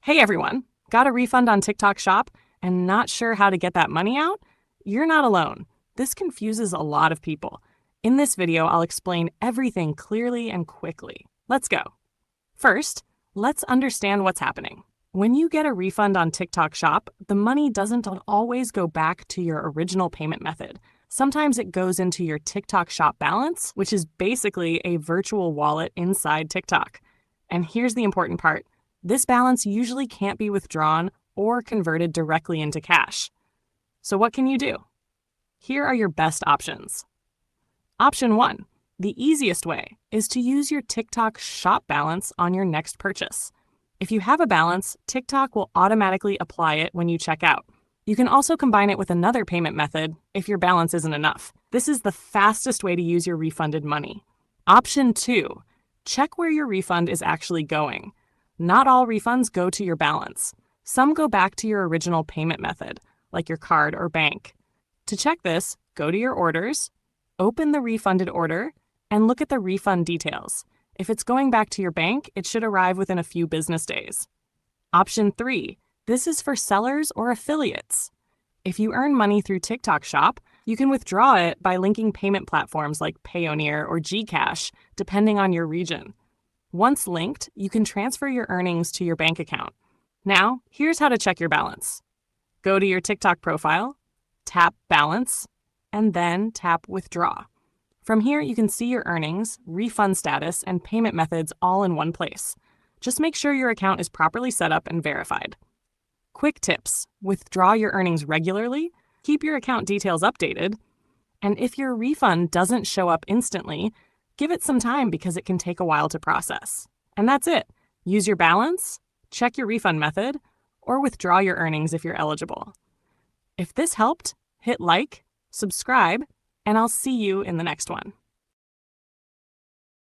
Hey everyone, got a refund on TikTok Shop and not sure how to get that money out? You're not alone. This confuses a lot of people. In this video, I'll explain everything clearly and quickly. Let's go. First, let's understand what's happening. When you get a refund on TikTok Shop, the money doesn't always go back to your original payment method. Sometimes it goes into your TikTok Shop balance, which is basically a virtual wallet inside TikTok. And here's the important part. This balance usually can't be withdrawn or converted directly into cash. So what can you do? Here are your best options. Option 1, the easiest way, is to use your TikTok Shop balance on your next purchase. If you have a balance, TikTok will automatically apply it when you check out. You can also combine it with another payment method if your balance isn't enough. This is the fastest way to use your refunded money. Option 2, check where your refund is actually going. Not all refunds go to your balance. Some go back to your original payment method, like your card or bank. To check this, go to your orders, open the refunded order, and look at the refund details. If it's going back to your bank, it should arrive within a few business days. Option 3, this is for sellers or affiliates. If you earn money through TikTok Shop, you can withdraw it by linking payment platforms like Payoneer or Gcash, depending on your region. Once linked, you can transfer your earnings to your bank account. Now, here's how to check your balance. Go to your TikTok profile, tap Balance, and then tap Withdraw. From here, you can see your earnings, refund status, and payment methods all in one place. Just make sure your account is properly set up and verified. Quick tips: withdraw your earnings regularly, keep your account details updated, and if your refund doesn't show up instantly, give it some time because it can take a while to process. And that's it. Use your balance, check your refund method, or withdraw your earnings if you're eligible. If this helped, hit like, subscribe, and I'll see you in the next one.